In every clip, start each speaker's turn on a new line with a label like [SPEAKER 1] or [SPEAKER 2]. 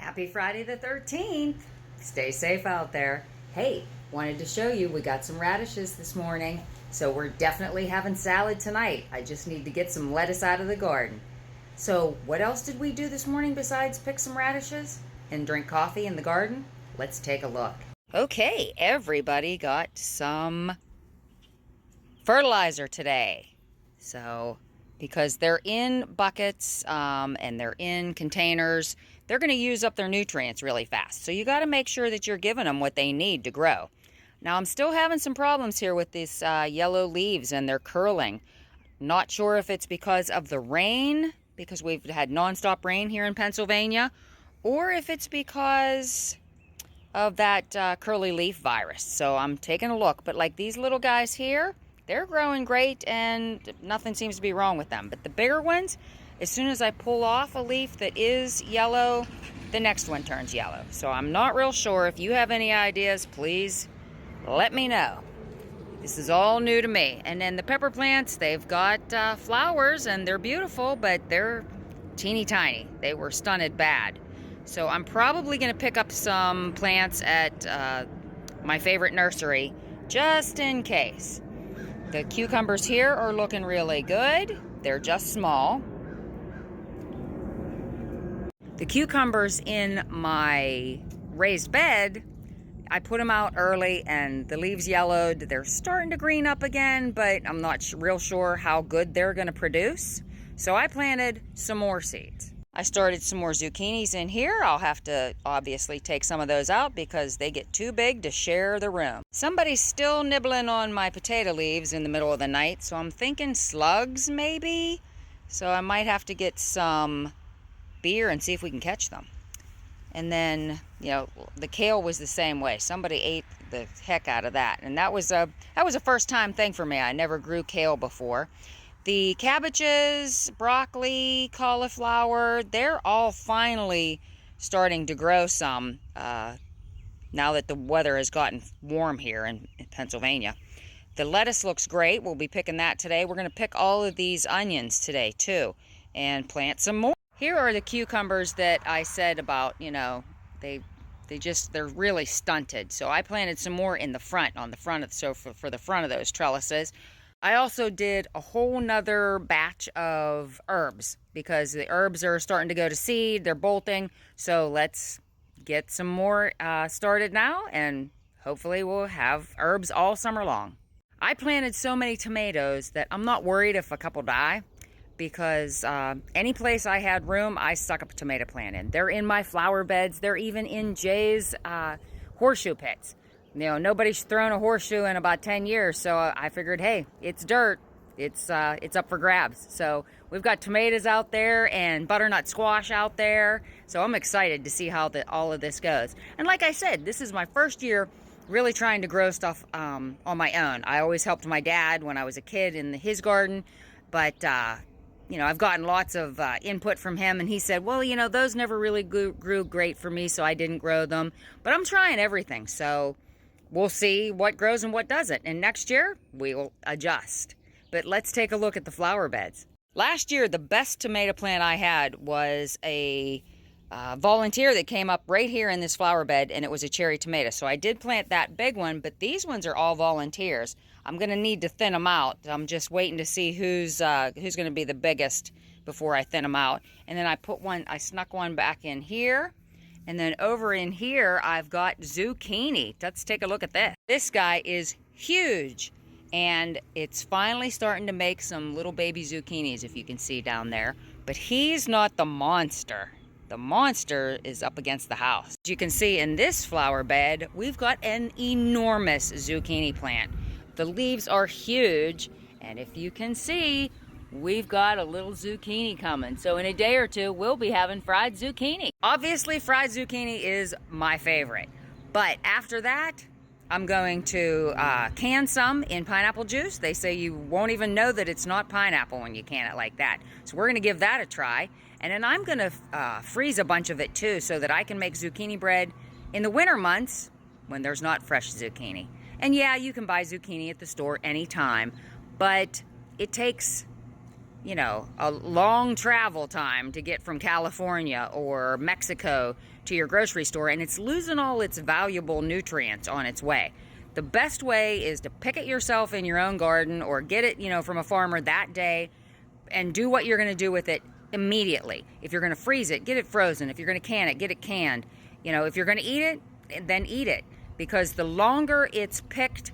[SPEAKER 1] Happy Friday the 13th. Stay safe out there. Hey, wanted to show you we got some radishes this morning. So we're definitely having salad tonight. I just need to get some lettuce out of the garden. So what else did we do this morning besides pick some radishes and drink coffee in the garden? Let's take a look. Okay, everybody got some fertilizer today. So because they're in buckets and they're in containers, they're going to use up their nutrients really fast. So you got to make sure that you're giving them what they need to grow. Now I'm still having some problems here with these yellow leaves, and they're curling. Not sure if it's because of the rain, because we've had nonstop rain here in Pennsylvania, or if it's because of that curly leaf virus. So I'm taking a look. But like these little guys here, they're growing great and nothing seems to be wrong with them. But the bigger ones, as soon as I pull off a leaf that is yellow, the next one turns yellow. So I'm not real sure. If you have any ideas, please let me know. This is all new to me. And then the pepper plants, they've got flowers and they're beautiful, but they're teeny tiny. They were stunted bad. So I'm probably going to pick up some plants at my favorite nursery, just in case. The cucumbers here are looking really good. They're just small. The cucumbers in my raised bed, I put them out early and the leaves yellowed. They're starting to green up again, but I'm not real sure how good they're going to produce. So I planted some more seeds. I started some more zucchinis in here. I'll have to obviously take some of those out because they get too big to share the room. Somebody's still nibbling on my potato leaves in the middle of the night, so I'm thinking slugs maybe. So I might have to get some beer and see if we can catch them. And then, you know, the kale was the same way. Somebody ate the heck out of that. And that was a first time thing for me. I never grew kale before. The cabbages, broccoli, cauliflower, they're all finally starting to grow some now that the weather has gotten warm here in Pennsylvania. The lettuce looks great. We'll be picking that today. We're going to pick all of these onions today too and plant some more. Here are the cucumbers that I said about, you know, they're really stunted. So I planted some more in the front, for the front of those trellises. I also did a whole nother batch of herbs because the herbs are starting to go to seed. They're bolting. So let's get some more started now, and hopefully we'll have herbs all summer long. I planted so many tomatoes that I'm not worried if a couple die, because any place I had room, I stuck a tomato plant in. They're in my flower beds. They're even in Jay's horseshoe pits. You know, nobody's thrown a horseshoe in about 10 years, so I figured, hey, it's dirt. It's up for grabs. So we've got tomatoes out there and butternut squash out there. So I'm excited to see how all of this goes. And like I said, this is my first year really trying to grow stuff on my own. I always helped my dad when I was a kid in his garden, but you know, I've gotten lots of input from him, and he said, well, you know, those never really grew great for me, so I didn't grow them. But I'm trying everything, so we'll see what grows and what doesn't. And next year, we'll adjust. But let's take a look at the flower beds. Last year, the best tomato plant I had was a volunteer that came up right here in this flower bed, and it was a cherry tomato. So I did plant that big one, but these ones are all volunteers. I'm going to need to thin them out. I'm just waiting to see who's going to be the biggest before I thin them out. And then I snuck one back in here. And then over in here, I've got zucchini. Let's take a look at this. This guy is huge, and it's finally starting to make some little baby zucchinis, if you can see down there. But he's not the monster. The monster is up against the house. As you can see in this flower bed, we've got an enormous zucchini plant. The leaves are huge, and if you can see, we've got a little zucchini coming. So in a day or two, we'll be having fried zucchini. Obviously, fried zucchini is my favorite. But after that, I'm going to can some in pineapple juice. They say you won't even know that it's not pineapple when you can it like that. So we're going to give that a try. And then I'm going to freeze a bunch of it too, so that I can make zucchini bread in the winter months when there's not fresh zucchini. And yeah, you can buy zucchini at the store anytime, but it takes you know, a long travel time to get from California or Mexico to your grocery store, and it's losing all its valuable nutrients on its way. The best way is to pick it yourself in your own garden or get it, you know, from a farmer that day and do what you're going to do with it immediately. If you're going to freeze it, get it frozen. If you're going to can it, get it canned. You know, if you're going to eat it, then eat it, because the longer it's picked,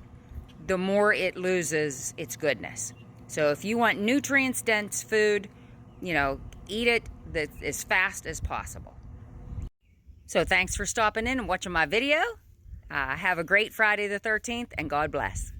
[SPEAKER 1] the more it loses its goodness. So if you want nutrients-dense food, you know, eat it as fast as possible. So thanks for stopping in and watching my video. Have a great Friday the 13th, and God bless.